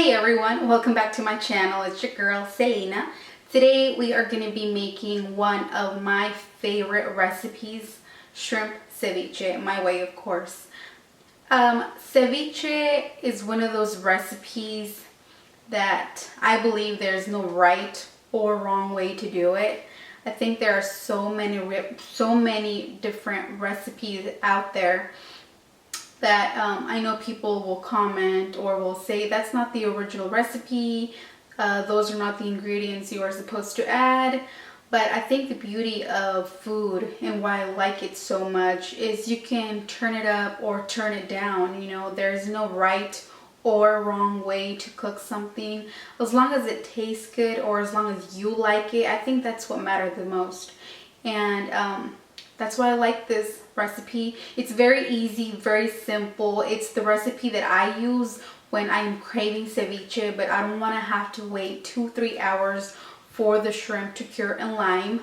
Hey everyone, welcome back to my channel. It's your girl Selena. Today we are going to be making one of my favorite recipes, shrimp ceviche, my way of course. Ceviche is one of those recipes that I believe there's no right or wrong way to do it. I think there are so many different recipes out there that I know people will comment or will say that's not the original recipe, those are not the ingredients you are supposed to add. But I think the beauty of food and why I like it so much is you can turn it up or turn it down. You know, there's no right or wrong way to cook something. As long as it tastes good or as long as you like it, I think that's what matters the most. And that's why I like this recipe. It's very easy, very simple. It's the recipe that I use when I'm craving ceviche, but I don't want to have to wait 2-3 hours for the shrimp to cure in lime.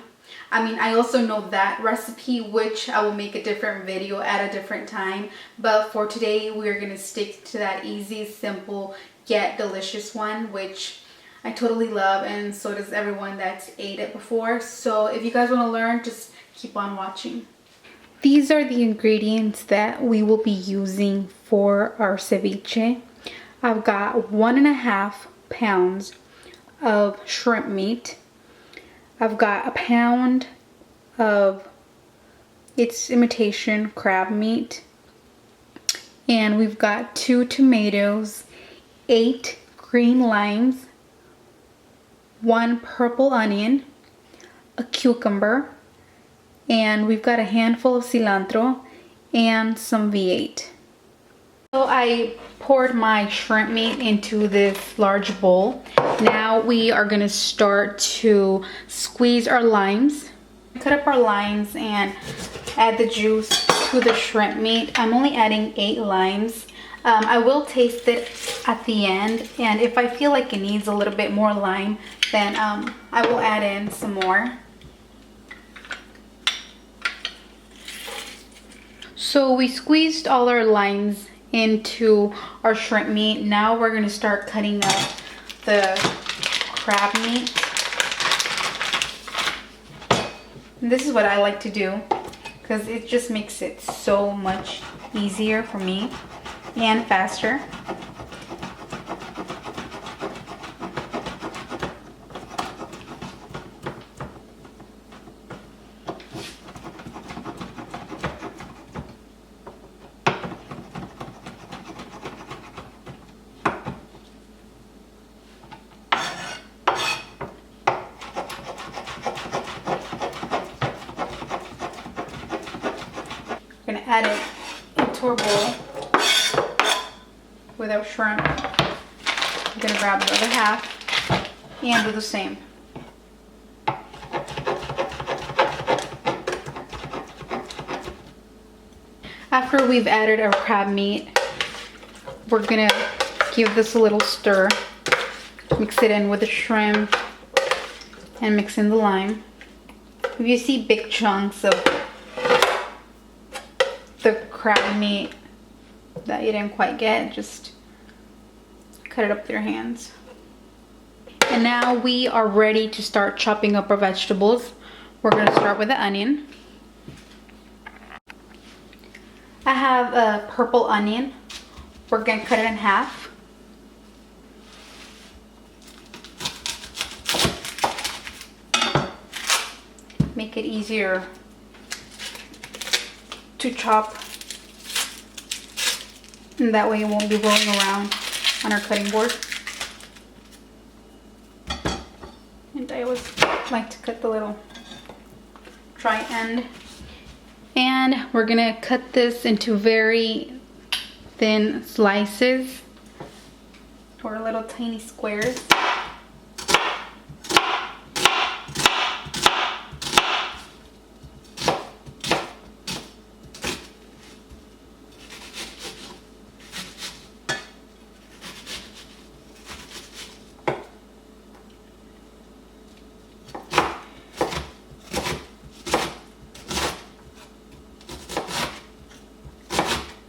I mean, I also know that recipe, which I will make a different video at a different time. But for today, we're going to stick to that easy, simple, yet delicious one, which I totally love, and so does everyone that's ate it before. So if you guys want to learn, just keep on watching. These are the ingredients that we will be using for our ceviche. I've got 1.5 pounds of shrimp meat. I've got a pound of its imitation crab meat. And we've got 2 tomatoes, 8 green limes, 1 purple onion, a cucumber, and we've got a handful of cilantro and some V8. So I poured my shrimp meat into this large bowl. Now we are going to start to squeeze our limes. Cut up our limes and add the juice to the shrimp meat. I'm only adding 8 limes. I will taste it at the end, and if I feel like it needs a little bit more lime, then I will add in some more. So we squeezed all our limes into our shrimp meat. Now we're going to start cutting up the crab meat. And this is what I like to do because it just makes it so much easier for me and faster. We're going to add it into our bowl with our shrimp. I'm going to grab the other half and do the same. After we've added our crab meat, we're going to give this a little stir. Mix it in with the shrimp and mix in the lime. If you see big chunks of the crab meat that you didn't quite get, just cut it up with your hands. And now we are ready to start chopping up our vegetables. We're going to start with the onion. I have a purple onion. We're going to cut it in half. Make it easier to chop, and that way it won't be rolling around on our cutting board. And I always like to cut the little dry end. And we're gonna cut this into very thin slices or little tiny squares.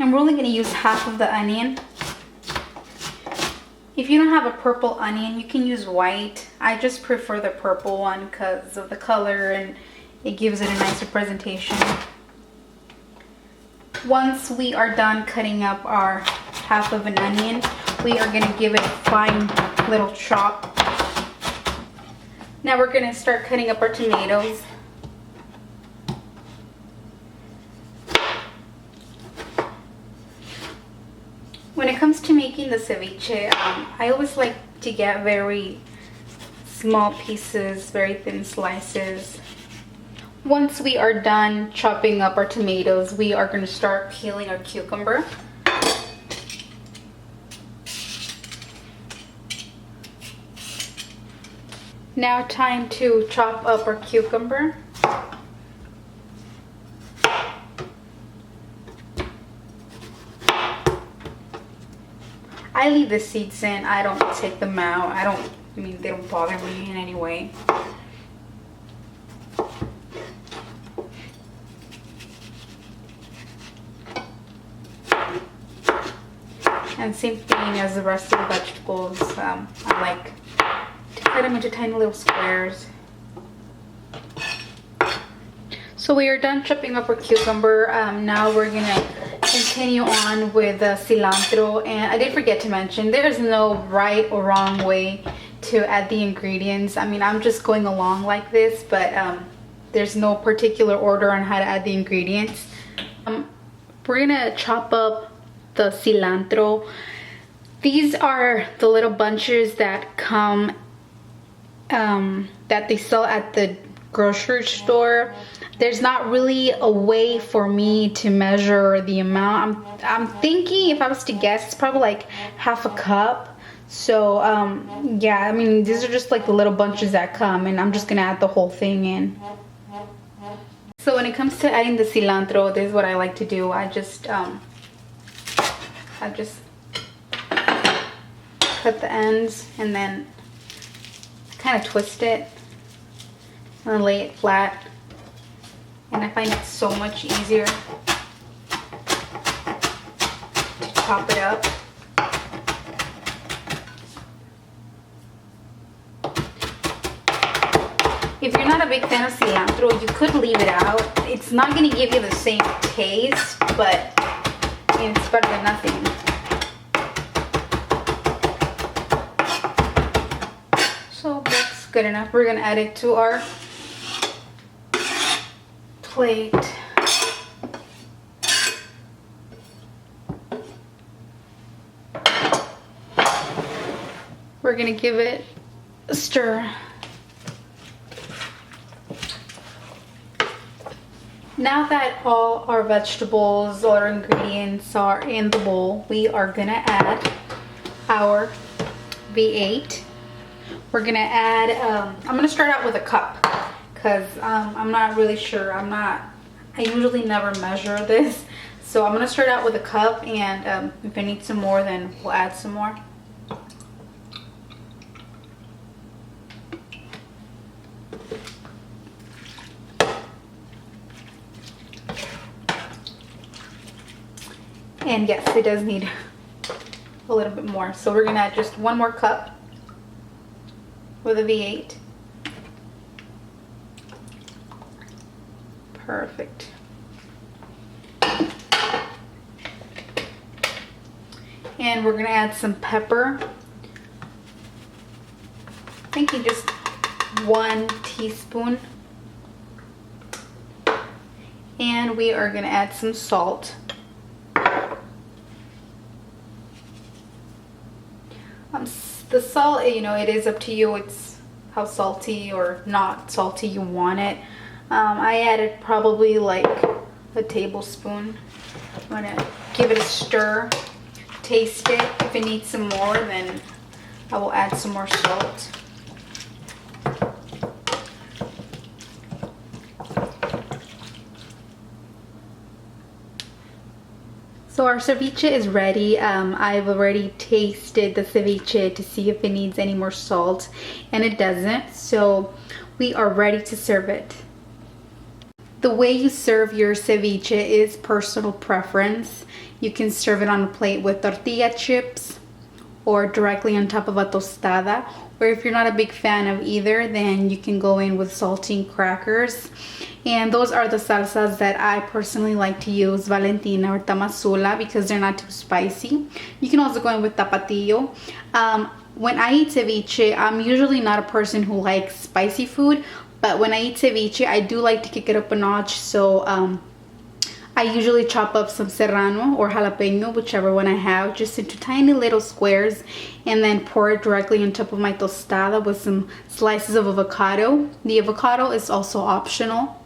I'm only going to use half of the onion. If you don't have a purple onion, you can use white. I just prefer the purple one because of the color and it gives it a nicer presentation. Once we are done cutting up our half of an onion, we are going to give it a fine little chop. Now we're going to start cutting up our tomatoes. When it comes to making the ceviche, I always like to get very small pieces, very thin slices. Once we are done chopping up our tomatoes, we are going to start peeling our cucumber. Now time to chop up our cucumber. I leave the seeds in. I don't take them out. I mean, they don't bother me in any way. And same thing as the rest of the vegetables. I like to cut them into tiny little squares. So we are done chopping up our cucumber. Now we're gonna continue on with the cilantro. And I did forget to mention, there is no right or wrong way to add the ingredients. I mean, I'm just going along like this, but there's no particular order on how to add the ingredients. We're gonna chop up the cilantro. These are the little bunches that come that they sell at the grocery store. There's not really a way for me to measure the amount. I'm thinking, if I was to guess, it's probably like half a cup. So yeah, I mean, these are just like the little bunches that come, and I'm just gonna add the whole thing in. So when it comes to adding the cilantro, this is what I like to do. I just cut the ends and then kind of twist it and lay it flat. And I find it so much easier to chop it up. If you're not a big fan of cilantro, you could leave it out. It's not going to give you the same taste, but it's better than nothing. So that's good enough. We're going to add it to our plate. We're going to give it a stir. Now that all our vegetables, all our ingredients are in the bowl, we are going to add our V8. We're going to add, I'm going to start out with a cup because I'm not really sure. I usually never measure this. So I'm going to start out with a cup, and if I need some more, then we'll add some more. And yes, it does need a little bit more. So we're going to add just one more cup with a V8. Perfect. And we're going to add some pepper. I'm thinking just 1 teaspoon. And we are going to add some salt. The salt, you know, it is up to you. It's how salty or not salty you want it. I added probably like a tablespoon. I'm gonna give it a stir, taste it. If it needs some more, then I will add some more salt. So our ceviche is ready. I've already tasted the ceviche to see if it needs any more salt, and it doesn't. So we are ready to serve it. The way you serve your ceviche is personal preference. You can serve it on a plate with tortilla chips, or directly on top of a tostada. Or if you're not a big fan of either, then you can go in with saltine crackers. And those are the salsas that I personally like to use, Valentina or Tamazula, because they're not too spicy. You can also go in with Tapatio. When I eat ceviche, I'm usually not a person who likes spicy food, but when I eat ceviche, I do like to kick it up a notch. So I usually chop up some serrano or jalapeno, whichever one I have, just into tiny little squares, and then pour it directly on top of my tostada with some slices of avocado. The avocado is also optional.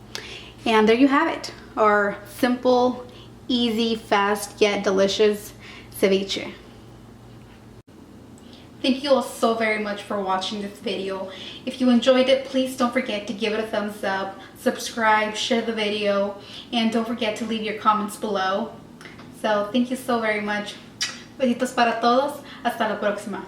And there you have it, our simple, easy, fast, yet delicious ceviche. Thank you all so very much for watching this video. If you enjoyed it, please don't forget to give it a thumbs up, subscribe, share the video, and don't forget to leave your comments below. So thank you so very much. Besitos para todos. Hasta la próxima.